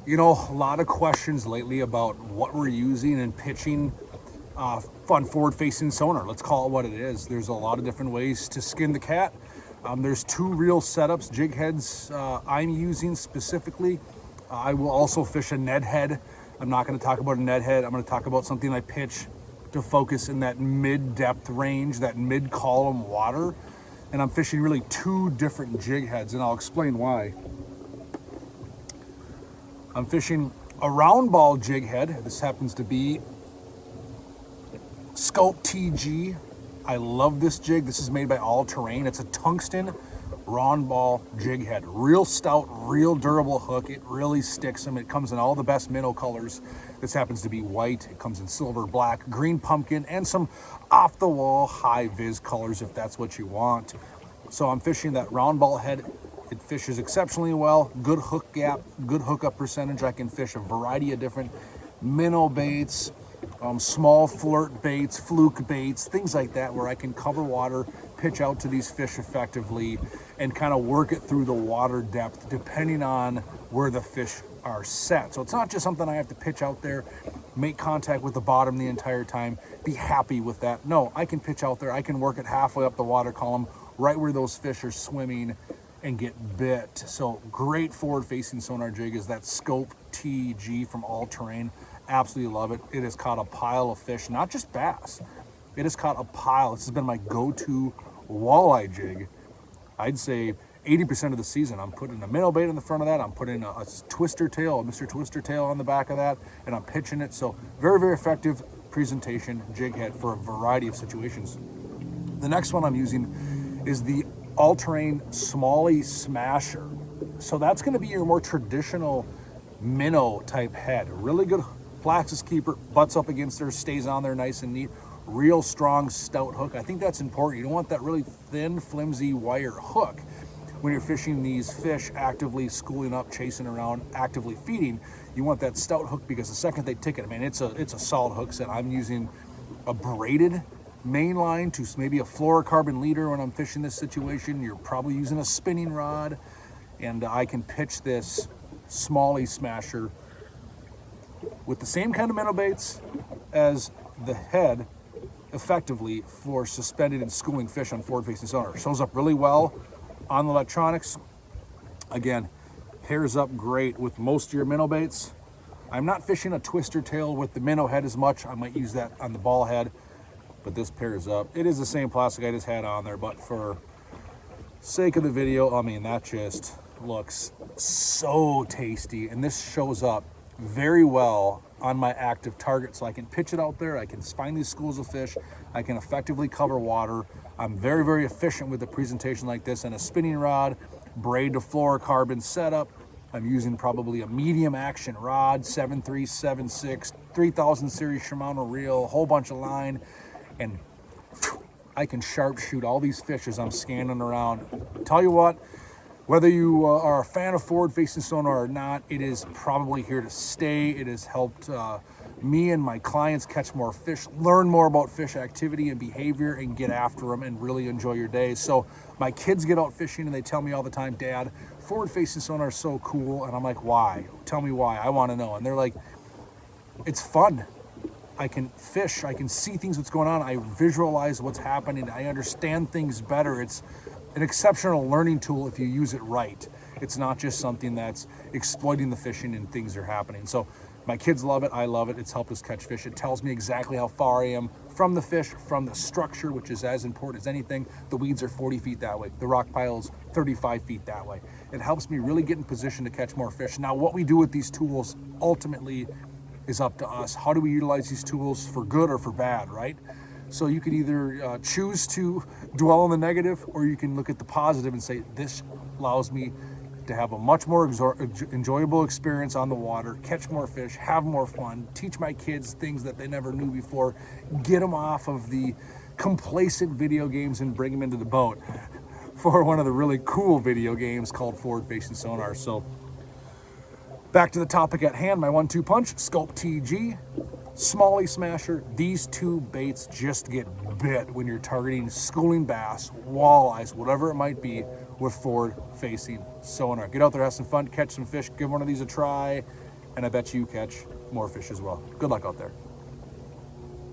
You know, a lot of questions lately about what we're using and pitching on forward-facing sonar. Let's call it what it is. There's a lot of different ways to skin the cat. There's two real setups, jig heads I'm using specifically. I will also fish a Ned head. I'm not going to talk about a Ned head. I'm going to talk about something I pitch to focus in that mid-depth range, that mid-column water. And I'm fishing really two different jig heads, and I'll explain why. I'm fishing a round ball jig head. This happens to be Scope TG. I love this jig. This is made by All Terrain. It's a tungsten round ball jig head. Real stout, real durable hook. It really sticks them. It comes in all the best minnow colors. This happens to be white. It comes in silver, black, green pumpkin, and some off-the-wall high-vis colors if that's what you want. So I'm fishing that round ball head. It fishes exceptionally well, good hook gap, good hookup percentage. I can fish a variety of different minnow baits, small flirt baits, fluke baits, things like that, where I can cover water, pitch out to these fish effectively, and kind of work it through the water depth depending on where the fish are set. So it's not just something I have to pitch out there, make contact with the bottom the entire time, be happy with that. No, I can pitch out there, I can work it halfway up the water column, right where those fish are swimming, and get bit. So great forward-facing sonar jig is that Scope TG from All Terrain. Absolutely love it. It has caught a pile of fish, not just bass. It has caught a pile. This has been my go-to walleye jig. I'd say 80% of the season. I'm putting a minnow bait in the front of that. I'm putting a twister tail, a Mr. Twister tail on the back of that, and I'm pitching it. So very, very effective presentation jig head for a variety of situations. The next one I'm using is the All Terrain Smallie Smasher. So that's going to be your more traditional minnow type head. Really good Flaxus keeper, butts up against there, stays on there nice and neat. Real strong stout hook. I think that's important. You don't want that really thin, flimsy wire hook when you're fishing these fish actively schooling up, chasing around, actively feeding. You want that stout hook because the second they tick it, man, it's a solid hook set. I'm using a braided main line to maybe a fluorocarbon leader when I'm fishing this situation. You're probably using a spinning rod, and I can pitch this Smallie Smasher with the same kind of minnow baits as the head effectively for suspended and schooling fish on forward-facing sonar. Shows up really well on the electronics. Again, pairs up great with most of your minnow baits. I'm not fishing a twister tail with the minnow head as much. I might use that on the ball head, but this pairs up. It is the same plastic I just had on there, but for sake of the video, I mean, that just looks so tasty. And this shows up very well on my active target. So I can pitch it out there. I can find these schools of fish. I can effectively cover water. I'm very, very efficient with a presentation like this and a spinning rod, braid to fluorocarbon setup. I'm using probably a medium action rod, 7.3, 7.6, 3000 series Shimano reel, a whole bunch of line, and I can sharpshoot all these fish as I'm scanning around. Tell you what, whether you are a fan of forward-facing sonar or not, it is probably here to stay. It has helped me and my clients catch more fish, learn more about fish activity and behavior, and get after them and really enjoy your day. So my kids get out fishing and they tell me all the time, Dad, forward-facing sonar is so cool. And I'm like, why? Tell me why. I want to know. And they're like, it's fun. I can fish. I can see things, what's going on. I visualize what's happening. I understand things better. It's an exceptional learning tool if you use it right. It's not just something that's exploiting the fishing and things are happening. So my kids love it. I love it. It's helped us catch fish. It tells me exactly how far I am from the fish, from the structure, which is as important as anything. The weeds are 40 feet that way. The rock pile's 35 feet that way. It helps me really get in position to catch more fish. Now, what we do with these tools ultimately is up to us. How do we utilize these tools for good or for bad, right? So you can either choose to dwell on the negative, or you can look at the positive and say, this allows me to have a much more enjoyable experience on the water, catch more fish, have more fun, teach my kids things that they never knew before, get them off of the complacent video games and bring them into the boat for one of the really cool video games called Forward-Facing Sonar. So back to the topic at hand, my 1-2 punch, Scope TG, Smallie Smasher. These two baits just get bit when you're targeting schooling bass, walleyes, whatever it might be, with forward-facing sonar. Get out there, have some fun, catch some fish, give one of these a try, and I bet you catch more fish as well. Good luck out there.